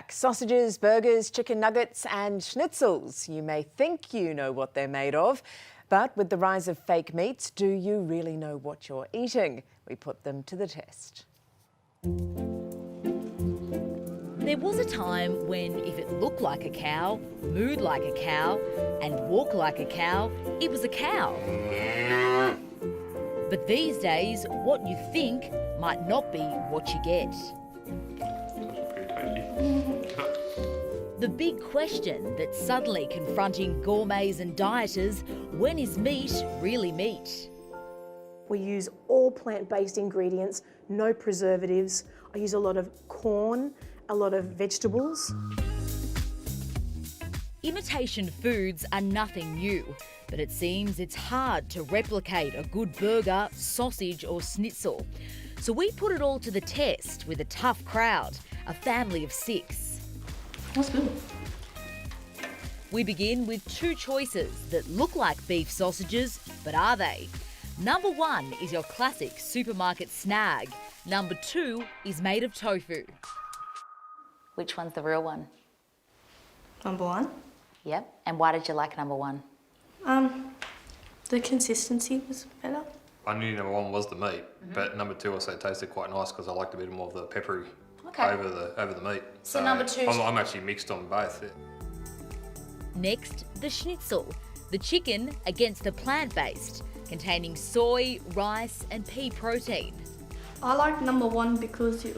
back. Sausages, burgers, chicken nuggets and schnitzels. You may think you know what they're made of, but with the rise of fake meats, do you really know what you're eating? We put them to the test. There was a time when if it looked like a cow, mooed like a cow and walked like a cow, it was a cow. But these days, what you think might not be what you get. The big question that's suddenly confronting gourmets and dieters: when is meat really meat? We use all plant-based ingredients, no preservatives. I use a lot of corn, a lot of vegetables. Imitation foods are nothing new, but it seems it's hard to replicate a good burger, sausage or schnitzel. So we put it all to the test with a tough crowd, a family of 6. That's good. We begin with 2 choices that look like beef sausages, but are they? Number 1 is your classic supermarket snag. Number 2 is made of tofu. Which one's the real one? Number 1. Yep. And why did you like number 1? The consistency was better. I knew number 1 was the meat, but number 2 also tasted quite nice because I liked a bit more of the peppery over the meat. So number 2. I'm actually mixed on both. Yeah. Next, the schnitzel, the chicken against a plant-based, containing soy, rice and pea protein. I liked number 1 because it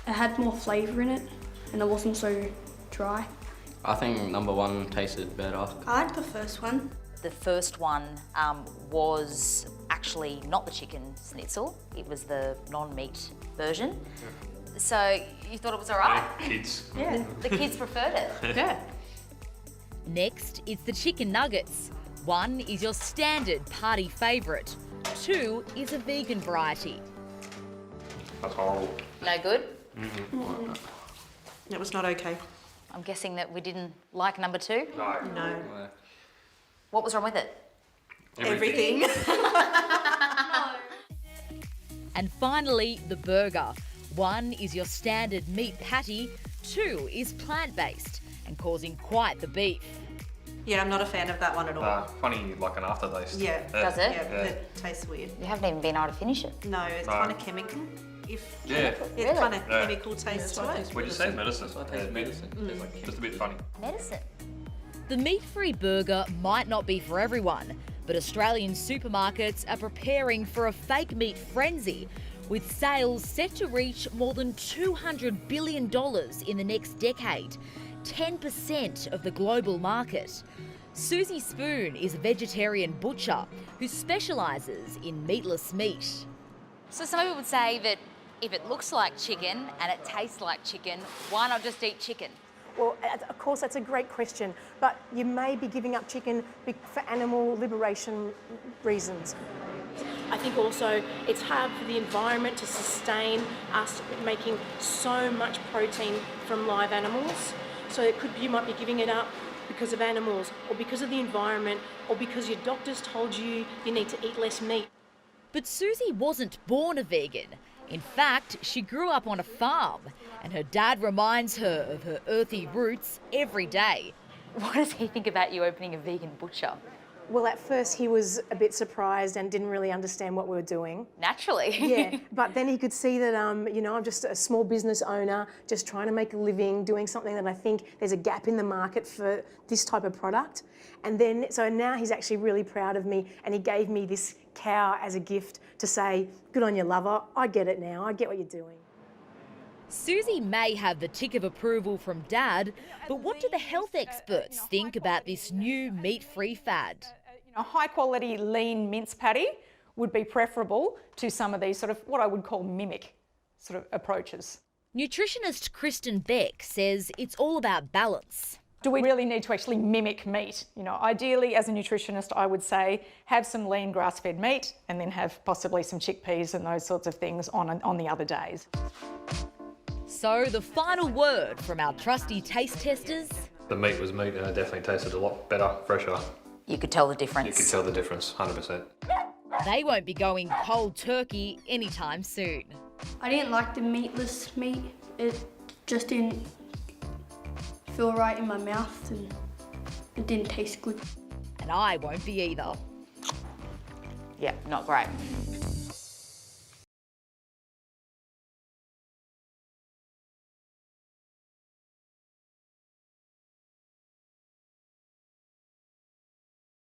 had more flavour in it and it wasn't so dry. I think number 1 tasted better. I liked the first one. The first one was actually not the chicken schnitzel, it was the non-meat version. Yeah. So you thought it was all right? Yeah, kids. Yeah. The kids preferred it. Yeah. Next, it's the chicken nuggets. 1 is your standard party favourite. 2 is a vegan variety. That's horrible. No good? It was not okay. I'm guessing that we didn't like number 2? No. What was wrong with it? Everything. And finally, the burger. 1 is your standard meat patty. 2 is plant-based and causing quite the beef. Yeah, I'm not a fan of that one at all. Funny, like an aftertaste. Yeah. Does it? Yeah, it tastes weird. You haven't even been able to finish it. No, it's kind of chemical. Yeah. It's kind of chemical taste to it. Would you say medicine? Medicine. Just a bit funny. Medicine. The meat-free burger might not be for everyone, but Australian supermarkets are preparing for a fake meat frenzy, with sales set to reach more than $200 billion in the next decade, 10% of the global market. Susie Spoon is a vegetarian butcher who specialises in meatless meat. So some people would say that if it looks like chicken and it tastes like chicken, why not just eat chicken? Well, of course, that's a great question, but you may be giving up chicken for animal liberation reasons. I think also it's hard for the environment to sustain us making so much protein from live animals. So you might be giving it up because of animals or because of the environment or because your doctors told you you need to eat less meat. But Susie wasn't born a vegan. In fact, she grew up on a farm, and her dad reminds her of her earthy roots every day. What does he think about you opening a vegan butcher? Well, at first he was a bit surprised and didn't really understand what we were doing. Naturally. Yeah, but then he could see that, I'm just a small business owner, just trying to make a living, doing something that I think there's a gap in the market for this type of product. And then, so now he's actually really proud of me, and he gave me this cow as a gift to say, good on you, lover, I get it now, I get what you're doing. Susie may have the tick of approval from Dad, but what do the health experts think about this new meat-free fad? A high-quality lean mince patty would be preferable to some of these sort of what I would call mimic sort of approaches. Nutritionist Kristen Beck says it's all about balance. Do we really need to actually mimic meat? Ideally, as a nutritionist, I would say have some lean grass-fed meat and then have possibly some chickpeas and those sorts of things on the other days. So the final word from our trusty taste testers? The meat was meat and it definitely tasted a lot better, fresher. You could tell the difference. You could tell the difference, 100%. They won't be going cold turkey anytime soon. I didn't like the meatless meat. It just didn't feel right in my mouth and it didn't taste good. And I won't be either. Yeah, not great.